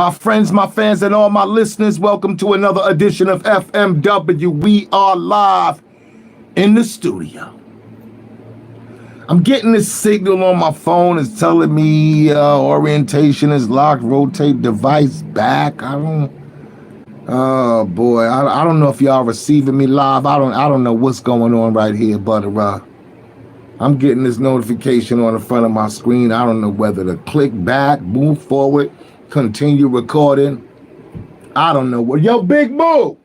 My friends, my fans, and all my listeners, welcome to another edition of FMW. We are live in the studio. I'm getting this signal on my phone. It's telling me orientation is locked, rotate device back. Oh boy, I don't know if y'all receiving me live. I don't know what's going on right here, but I'm getting this notification on the front of my screen. I don't know whether to click back, move forward, continue recording. I don't know what. Yo, Big Boo.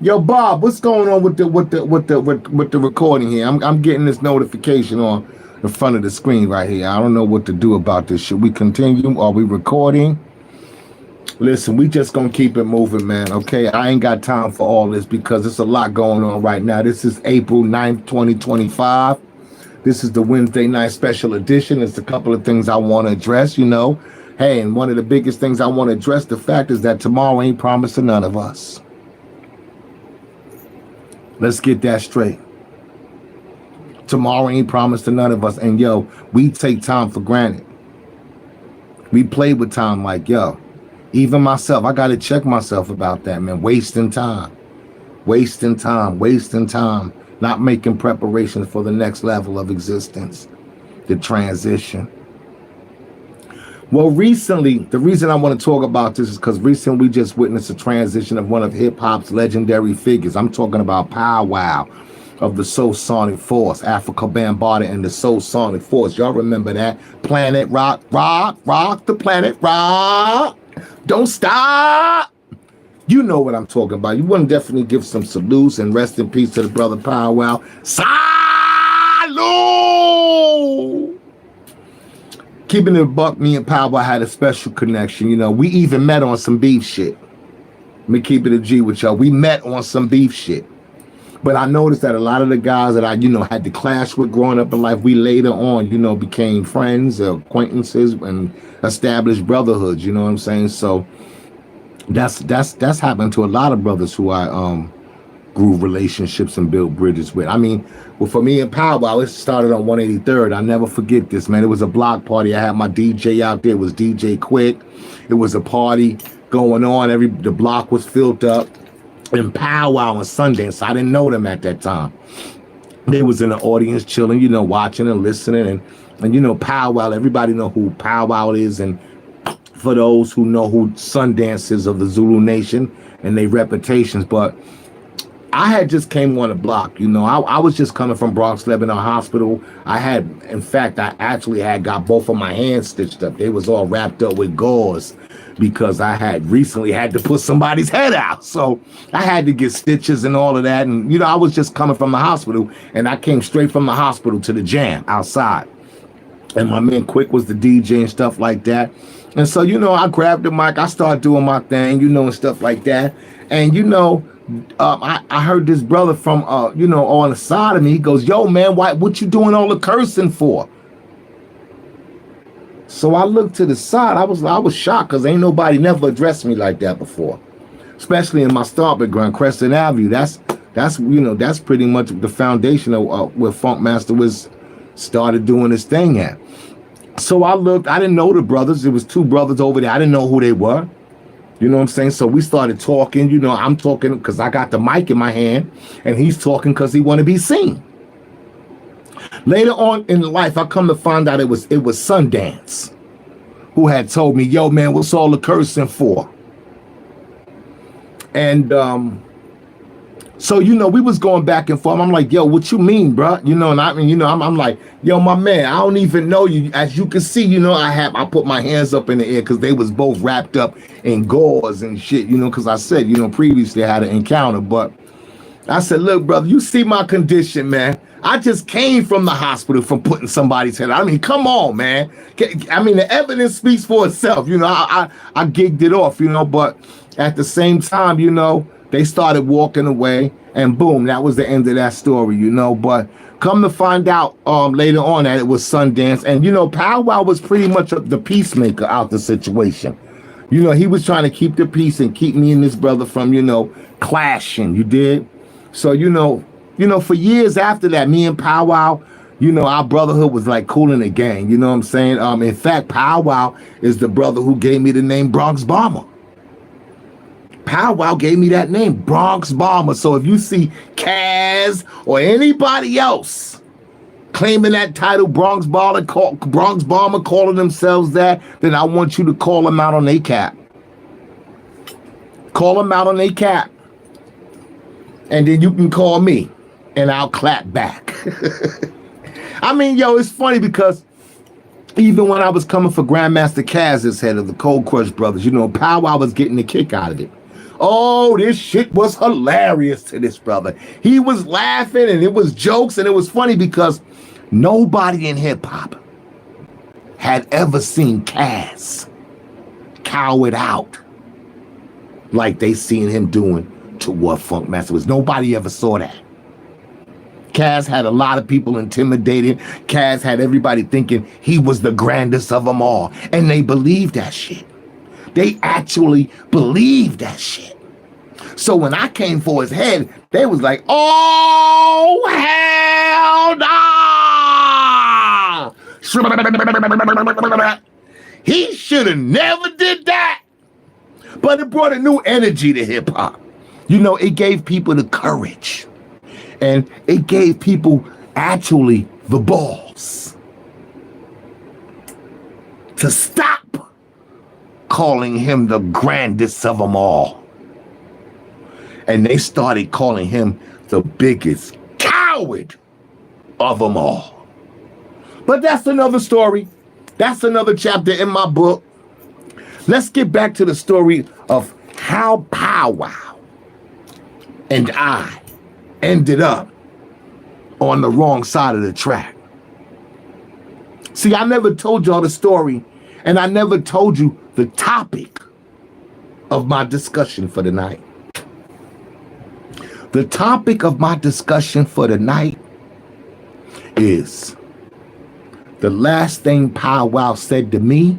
Yo, Bob, what's going on with the recording here? I'm getting this notification on the front of the screen right here. I don't know what to do about this. Should we continue? Are we recording? Listen, we just gonna keep it moving, man. Okay, I ain't got time for all this because there's a lot going on right now. This is April 9th, 2025. This is the Wednesday night special edition. There's a couple of things I want to address, Hey, and one of the biggest things I want to address, the fact is that tomorrow ain't promised to none of us. Let's get that straight. Tomorrow ain't promised to none of us. And we take time for granted. We play with time like, even myself, I got to check myself about that, man. Wasting time, not making preparations for the next level of existence, the transition. Well, recently, the reason I want to talk about this is because recently we just witnessed a transition of one of hip-hop's legendary figures. I'm talking about Pow Wow of the Soul Sonic Force, Afrika Bambaataa and the Soul Sonic Force. Y'all remember that? Planet rock, the planet rock. Don't stop. You know what I'm talking about. You want to definitely give some salutes and rest in peace to the brother Pow Wow. Salute! Keeping it a buck, me and Pow Wow had a special connection. We even met on some beef shit. Let me keep it a G with y'all. We met on some beef shit. But I noticed that a lot of the guys that I, had to clash with growing up in life, we later on, became friends, acquaintances, and established brotherhoods. You know what I'm saying? So that's happened to a lot of brothers who I grew relationships and built bridges with. For me and Pow Wow, it started on 183rd. I'll never forget this, man. It was a block party. I had my DJ out there. It was DJ Quick. It was a party going on. The block was filled up. And Pow Wow and Sundance, I didn't know them at that time. They was in the audience chilling, watching and listening. And Pow Wow, everybody know who Pow Wow is. And for those who know who Sundance is of the Zulu Nation and their reputations. But I had just came on the block, I was just coming from Bronx Lebanon Hospital. I actually had got both of my hands stitched up. They was all wrapped up with gauze because I had recently had to put somebody's head out. So I had to get stitches and all of that. And, I was just coming from the hospital and I came straight from the hospital to the jam outside. And my man Quick was the DJ and stuff like that. And so, I grabbed the mic, I started doing my thing, and stuff like that. And, I heard this brother from, on the side of me. He goes, yo, man, what you doing all the cursing for? So I looked to the side. I was shocked because ain't nobody never addressed me like that before, especially in my start background, Crescent Avenue. That's pretty much the foundation of where Funkmaster was started doing his thing at. So I looked. I didn't know the brothers. There was two brothers over there. I didn't know who they were. You know what I'm saying? So we started talking. I'm talking because I got the mic in my hand, and he's talking because he want to be seen. Later on in life, I come to find out it was Sundance who had told me, yo, man, what's all the cursing for? And so, we was going back and forth. I'm like, yo, what you mean, bro? And I'm like, yo, my man, I don't even know you. As you can see, I put my hands up in the air because they was both wrapped up in gauze and shit, because I said, previously I had an encounter. But I said, look, brother, you see my condition, man. I just came from the hospital from putting somebody's head out. Come on, man. The evidence speaks for itself. I gigged it off, but at the same time, they started walking away and boom, that was the end of that story, But come to find out later on that it was Sundance. And, Pow Wow was pretty much the peacemaker out the situation. He was trying to keep the peace and keep me and this brother from, clashing, you did? So, for years after that, me and Pow Wow, You know, our brotherhood was like Kool and the Gang. You know what I'm saying? In fact, Pow Wow is the brother who gave me the name Bronx Bomber. Pow Wow gave me that name, Bronx Bomber. So if you see Kaz or anybody else claiming that title, Bronx Bomber, calling themselves that, then I want you to call them out on their cap. Call them out on their cap. And then you can call me and I'll clap back. I mean, yo, it's funny because even when I was coming for Grandmaster Kaz's head of the Cold Crush Brothers, you know, Pow Wow was getting a kick out of it. Oh, this shit was hilarious to this brother. He was laughing and it was jokes and it was funny because nobody in hip hop had ever seen Kaz cow it out like they seen him doing to what Funkmaster was. Nobody ever saw that. Kaz had a lot of people intimidated. Kaz had everybody thinking he was the grandest of them all. And they believed that shit. They actually believed that shit. So when I came for his head, they was like, oh, hell no! He should have never did that. But it brought a new energy to hip hop. You know, it gave people the courage. And it gave people actually the balls to stop calling him the grandest of them all. And they started calling him the biggest coward of them all. But that's another story. That's another chapter in my book. Let's get back to the story of how Pow Wow and I ended up on the wrong side of the track. See, I never told y'all the story, and I never told you the topic of my discussion for the night. The topic of my discussion for the night is the last thing Pow Wow said to me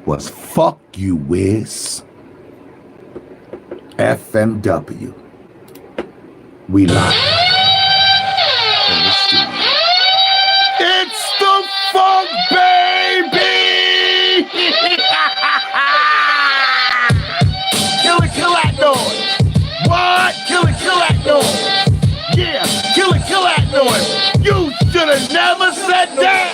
was, fuck you, Wiz. FMW. We live in the studio. It's the Funk Baby! Kill that noise. What? Kill that noise. Yeah, kill that noise. You should have never said that.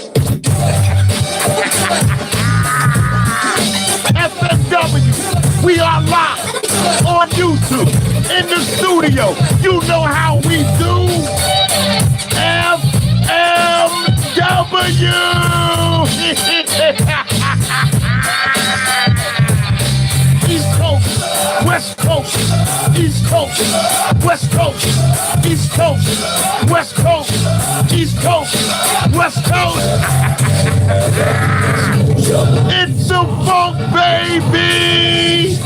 FMW, we are live on YouTube, in the studio. You know how we do. FMW. East Coast, West Coast, East Coast, West Coast, East Coast, West Coast, East Coast, West Coast. It's a Funk Baby.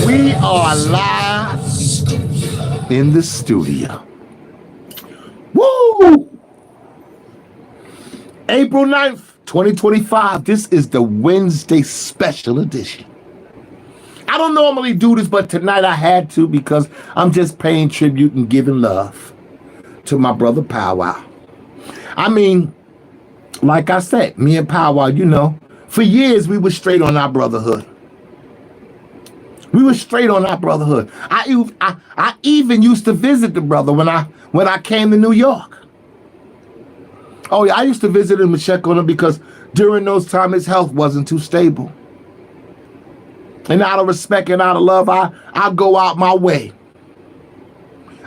We are live in the studio. Woo! April 9th, 2025. This is the Wednesday special edition. I don't normally do this, but tonight I had to because I'm just paying tribute and giving love to my brother Pow Wow. I mean, like I said, me and Pow Wow, you know, for years we were straight on our brotherhood. We were straight on our brotherhood. I even used to visit the brother when I came to New York. Oh yeah, I used to visit him and check on him because during those times his health wasn't too stable. And out of respect and out of love, I go out my way.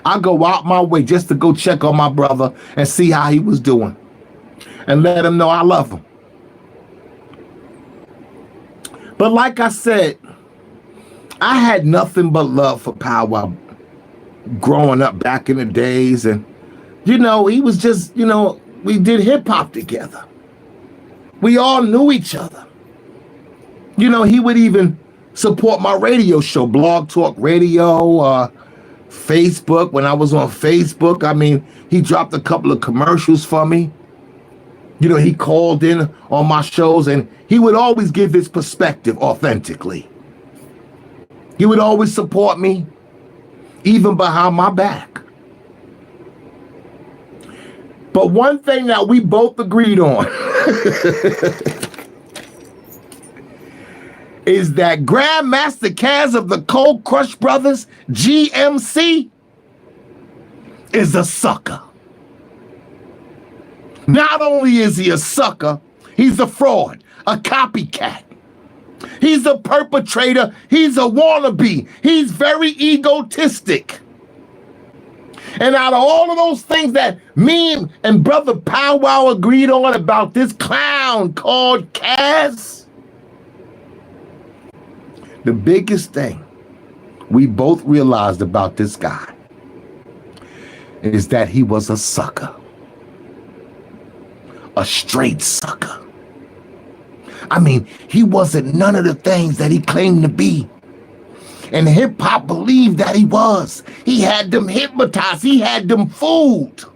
I go out my way just to go check on my brother and see how he was doing. And let him know I love him. But like I said, I had nothing but love for Pow Wow growing up back in the days. And, you know, he was just, you know, we did hip hop together. We all knew each other. You know, he would even support my radio show, Blog Talk Radio, Facebook. When I was on Facebook, I mean, he dropped a couple of commercials for me. You know, he called in on my shows and he would always give his perspective authentically. He would always support me, even behind my back. But one thing that we both agreed on is that Grandmaster Caz of the Cold Crush Brothers, GMC, is a sucker. Not only is he a sucker, he's a fraud, a copycat. He's a perpetrator. He's a wannabe. He's very egotistic. And out of all of those things that me and Brother Powwow agreed on about this clown called Caz, the biggest thing we both realized about this guy is that he was a sucker. A straight sucker. I mean, he wasn't none of the things that he claimed to be. And hip-hop believed that he was. He had them hypnotized. He had them fooled.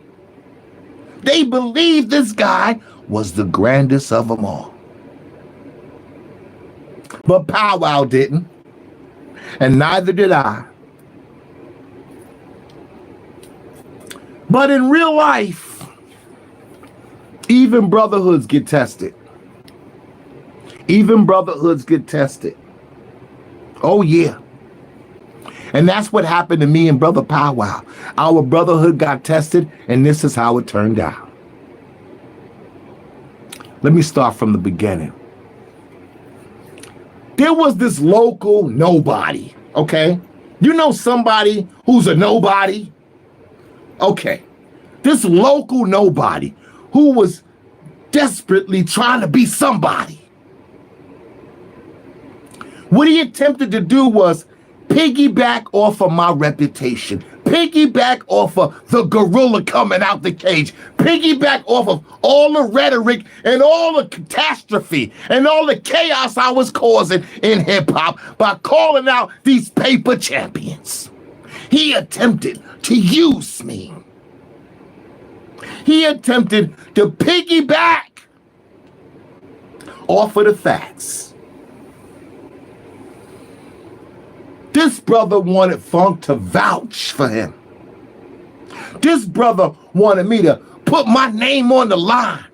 They believed this guy was the grandest of them all. But Powwow didn't. And neither did I. But in real life, even brotherhoods get tested. Even brotherhoods get tested. Oh, yeah. And that's what happened to me and Brother Powwow. Our brotherhood got tested, and this is how it turned out. Let me start from the beginning. There was this local nobody, okay? You know somebody who's a nobody? Okay. This local nobody who was desperately trying to be somebody. What he attempted to do was piggyback off of my reputation, piggyback off of the gorilla coming out the cage, piggyback off of all the rhetoric and all the catastrophe and all the chaos I was causing in hip-hop by calling out these paper champions. He attempted to use me. He attempted to piggyback off of the facts. This brother wanted Funk to vouch for him. This brother wanted me to put my name on the line.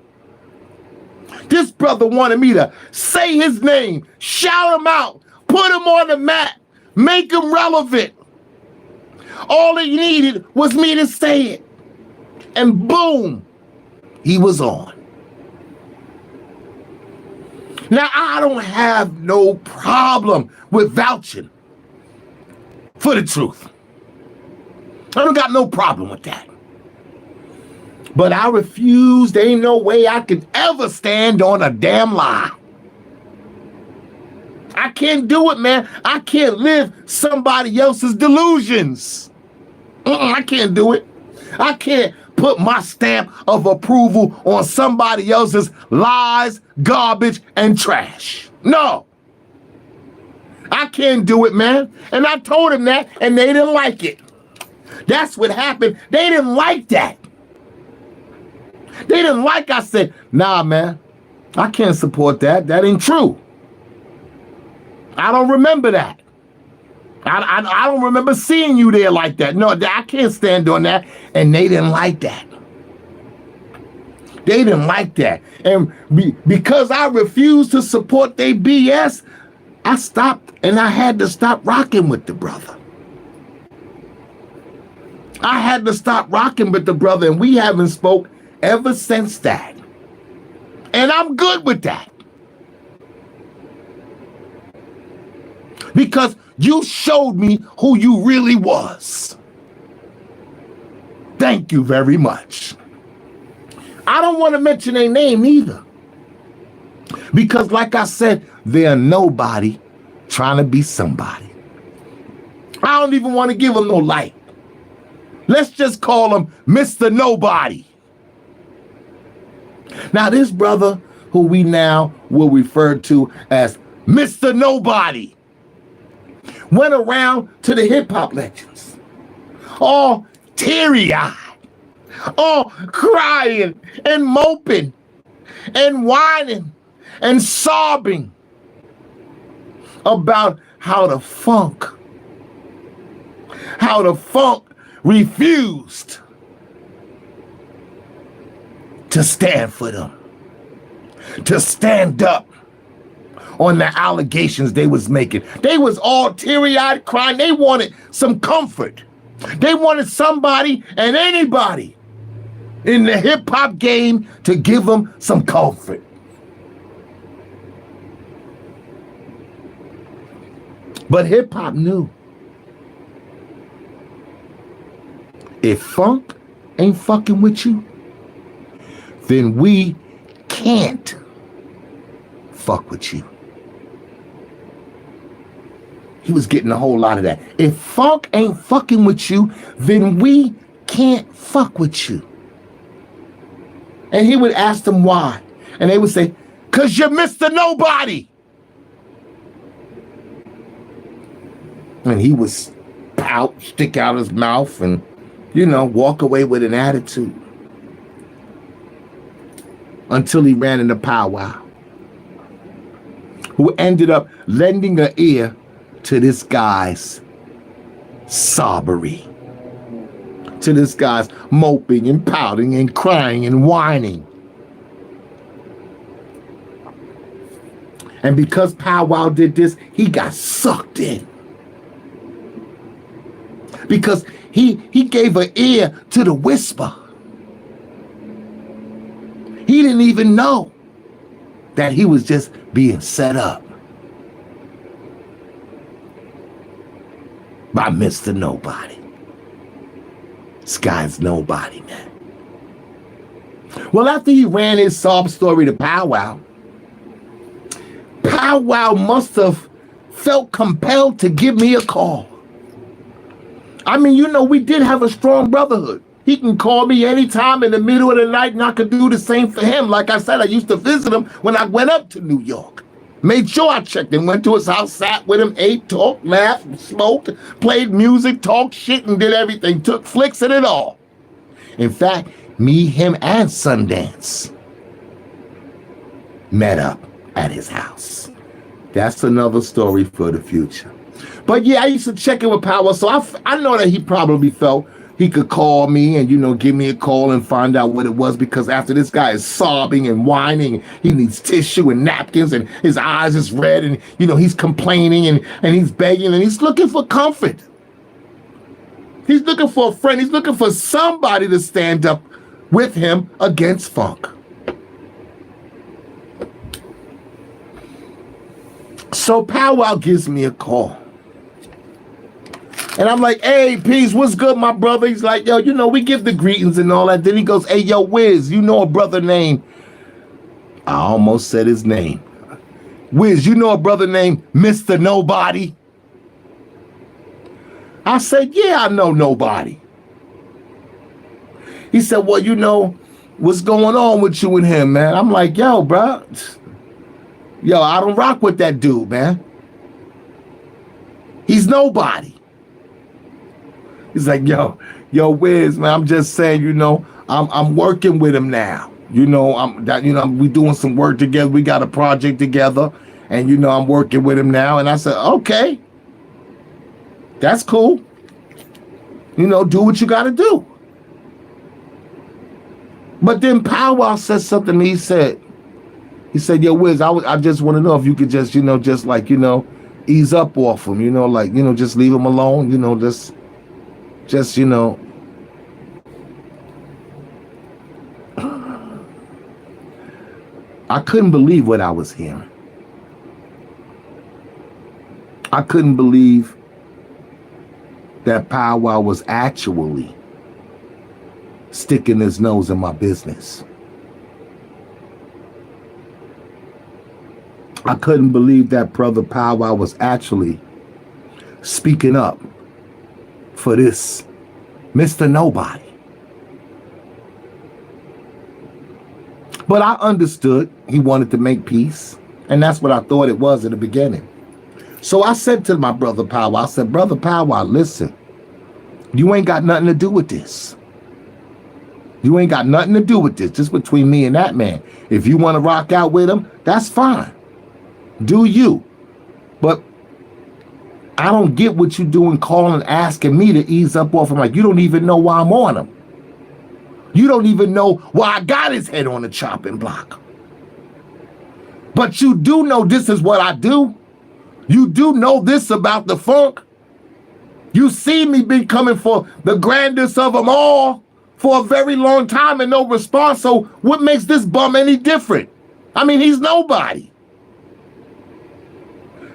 This brother wanted me to say his name, shout him out, put him on the map, make him relevant. All he needed was me to say it. And boom, he was on. Now, I don't have no problem with vouching for the truth. I don't got no problem with that. But I refuse. There ain't no way I could ever stand on a damn lie. I can't do it, man. I can't live somebody else's delusions. I can't do it. I can't put my stamp of approval on somebody else's lies, garbage, and trash. No. I can't do it, man. And I told him that, and they didn't like it. That's what happened. They didn't like that. They didn't like I said, nah, man, I can't support that. That ain't true. I don't remember that. I don't remember seeing you there like that. No, I can't stand on that. And they didn't like that. They didn't like that. And because I refused to support their BS, I stopped, and I had to stop rocking with the brother. I had to stop rocking with the brother, and we haven't spoke ever since that. And I'm good with that. Because you showed me who you really was. Thank you very much. I don't want to mention their name either. Because like I said, they're nobody trying to be somebody. I don't even want to give them no light. Let's just call him Mr. Nobody. Now this brother, who we now will refer to as Mr. Nobody, went around to the hip-hop legends, all teary-eyed, all crying and moping and whining and sobbing about how the funk refused to stand for them, to stand up on the allegations they was making. They was all teary-eyed crying. They wanted some comfort. They wanted somebody and anybody in the hip-hop game to give them some comfort. But hip-hop knew, if funk ain't fucking with you, then we can't fuck with you. He was getting a whole lot of that. If funk ain't fucking with you, then we can't fuck with you. And he would ask them why. And they would say, "'Cause you're Mr. Nobody." And he would pout, stick out his mouth, and, walk away with an attitude. Until he ran into Powwow, who ended up lending an ear to this guy's sobbery, to this guy's moping and pouting and crying and whining. And because Powwow did this, he got sucked in. Because he gave an ear to the whisper. He didn't even know that he was just being set up by Mr. Nobody. This guy's nobody, man. Well, after he ran his sob story to Powwow, Powwow must have felt compelled to give me a call. I mean, we did have a strong brotherhood. He can call me anytime in the middle of the night, and I could do the same for him. Like I said, I used to visit him when I went up to New York. Made sure I checked him, went to his house, sat with him, ate, talked, laughed, smoked, played music, talked shit, and did everything. Took flicks and it all. In fact, me, him, and Sundance met up at his house. That's another story for the future. But yeah, I used to check in with Powwow, so I know that he probably felt he could call me and, give me a call and find out what it was, because after this guy is sobbing and whining, he needs tissue and napkins, and his eyes is red, and, he's complaining and he's begging, and he's looking for comfort. He's looking for a friend. He's looking for somebody to stand up with him against funk. So Powwow gives me a call. And I'm like, "Hey, Peace, what's good, my brother?" He's like, "Yo, we give the greetings and all that." Then he goes, "Hey, yo, Wiz, a brother named..." I almost said his name. "Wiz, a brother named Mr. Nobody?" I said, "Yeah, I know Nobody." He said, "Well, what's going on with you and him, man?" I'm like, "Yo, bro. Yo, I don't rock with that dude, man. He's nobody." He's like, yo, Wiz, man, I'm just saying, I'm working with him now. We doing some work together. We got a project together, and I'm working with him now." And I said, "Okay, that's cool. Do what you got to do." But then Powwow said something. He said, "Yo, Wiz, I just want to know if you could just, ease up off him, just leave him alone, just, I couldn't believe what I was hearing. I couldn't believe that Powwow was actually sticking his nose in my business. I couldn't believe that brother Powwow was actually speaking up for this Mr. Nobody. But I understood he wanted to make peace, and that's what I thought it was in the beginning. So I said to my brother Powwow, I said, "Brother Powwow, listen, you ain't got nothing to do with this. You ain't got nothing to do with this. Just between me and that man. If you want to rock out with him, that's fine. Do you. But I don't get what you doing calling, asking me to ease up off him. Like, you don't even know why I'm on him. You don't even know why I got his head on the chopping block. But you do know this is what I do. You do know this about the funk. You see me be coming for the grandest of them all for a very long time and no response. So what makes this bum any different? I mean, he's nobody.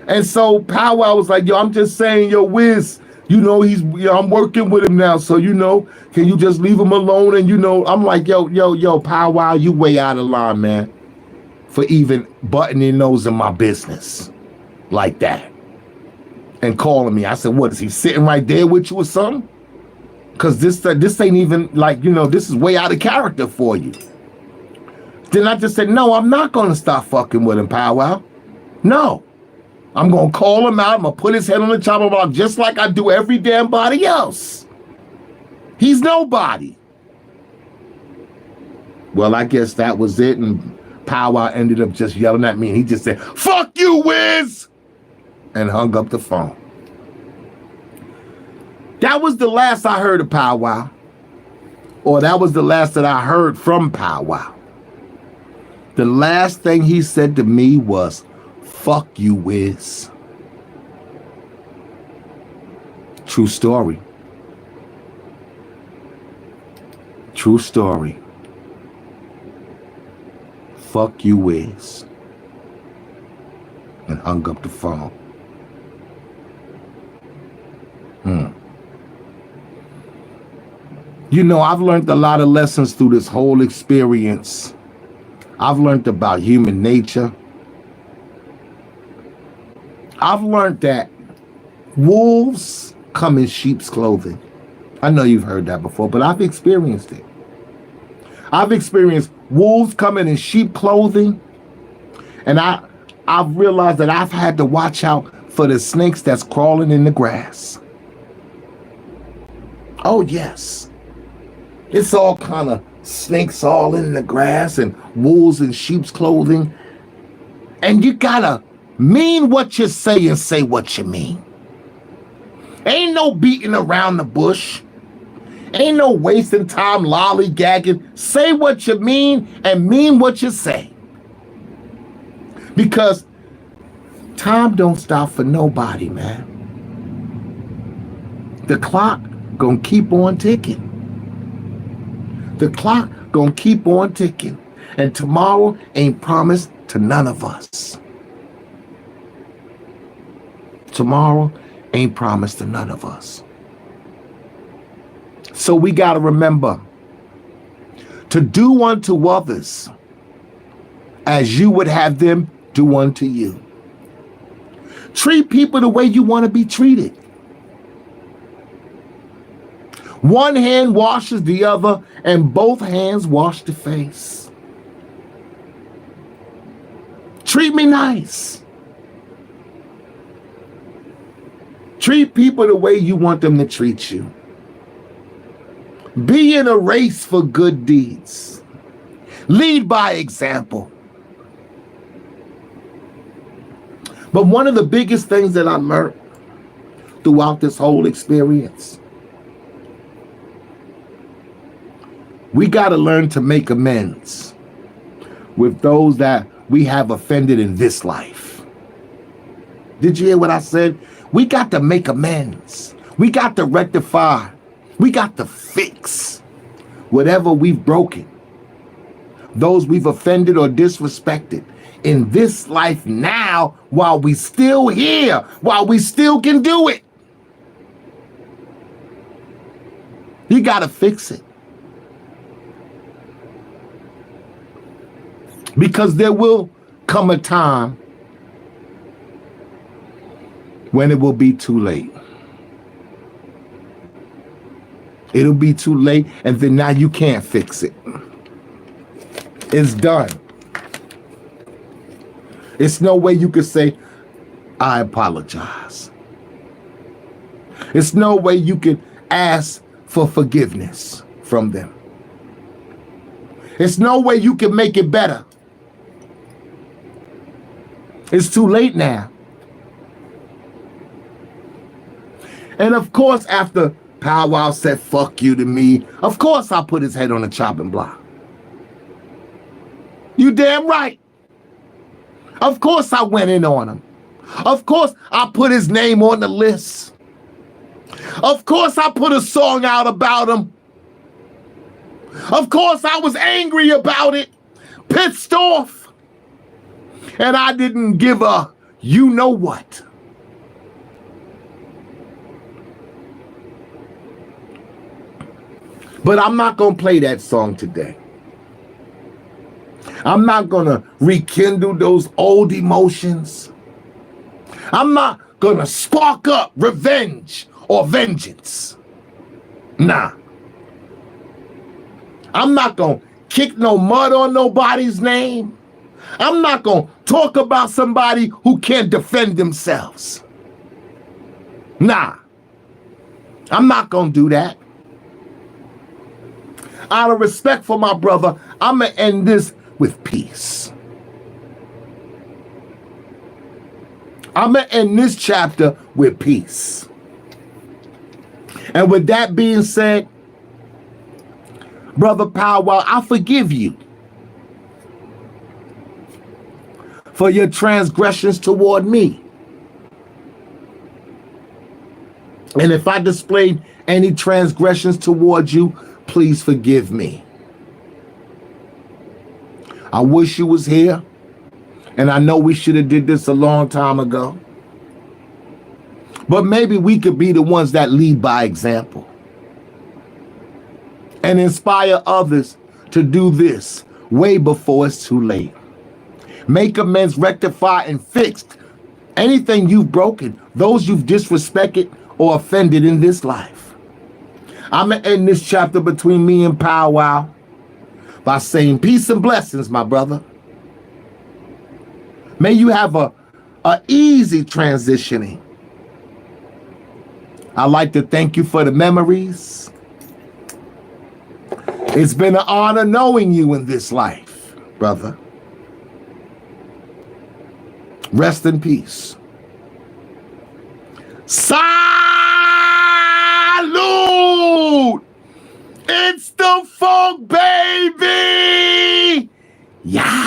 And so Pow Wow was like, yo, I'm just saying, yo, Wiz, I'm working with him now. So, can you just leave him alone? And, I'm like, yo, Pow Wow, you way out of line, man, for even butting your nose in my business like that and calling me. I said, what, is he sitting right there with you or something? Because this ain't even like, this is way out of character for you. Then I just said, no, I'm not going to stop fucking with him, Pow Wow. No. I'm going to call him out. I'm going to put his head on the chopping block just like I do every damn body else. He's nobody. Well, I guess that was it. And Pow Wow ended up just yelling at me. And he just said, fuck you, Wiz! And hung up the phone. That was the last I heard of Pow Wow. Or that was the last that I heard from Pow Wow. The last thing he said to me was, fuck you, Wiz. True story. True story. Fuck you, Wiz. And hung up the phone. I've learned a lot of lessons through this whole experience. I've learned about human nature. I've learned that wolves come in sheep's clothing. I know you've heard that before, but I've experienced it. I've experienced wolves coming in sheep clothing, and I've realized that I've had to watch out for the snakes that's crawling in the grass. Oh, yes. It's all kind of snakes all in the grass and wolves in sheep's clothing. And you gotta mean what you say and say what you mean. Ain't no beating around the bush. Ain't no wasting time lollygagging. Say what you mean and mean what you say. Because time don't stop for nobody, man. The clock gonna keep on ticking. The clock gonna keep on ticking. And tomorrow ain't promised to none of us. Tomorrow ain't promised to none of us. So we got to remember to do unto others as you would have them do unto you. Treat people the way you want to be treated. One hand washes the other, and both hands wash the face. Treat me nice. Treat people the way you want them to treat you. Be in a race for good deeds. Lead by example. But one of the biggest things that I learned throughout this whole experience, we got to learn to make amends with those that we have offended in this life. Did you hear what I said? We got to make amends. We got to rectify. We got to fix whatever we've broken, those we've offended or disrespected in this life now while we still here, while we still can do it. You got to fix it. Because there will come a time when it will be too late. It'll be too late, and then now you can't fix it. It's done. It's no way you could say, I apologize. It's no way you could ask for forgiveness from them. It's no way you can make it better. It's too late now. And of course, after Pow Wow said, fuck you to me. Of course I put his head on the chopping block. You damn right. Of course I went in on him. Of course I put his name on the list. Of course I put a song out about him. Of course I was angry about it, pissed off. And I didn't give a you know what. But I'm not going to play that song today. I'm not going to rekindle those old emotions. I'm not going to spark up revenge or vengeance. Nah. I'm not going to kick no mud on nobody's name. I'm not going to talk about somebody who can't defend themselves. Nah. I'm not going to do that. Out of respect for my brother, I'm going to end this with peace. I'm going to end this chapter with peace. And with that being said, Brother Pow Wow, I forgive you for your transgressions toward me. And if I displayed any transgressions toward you, please forgive me. I wish you was here, and I know we should have did this a long time ago. But maybe we could be the ones that lead by example and inspire others to do this way before it's too late. Make amends, rectify, and fix anything you've broken, those you've disrespected or offended in this life. I'm going to end this chapter between me and Pow Wow by saying peace and blessings, my brother. May you have a easy transitioning. I'd like to thank you for the memories. It's been an honor knowing you in this life, brother. Rest in peace. Salute! It's the funk, baby! Yeah.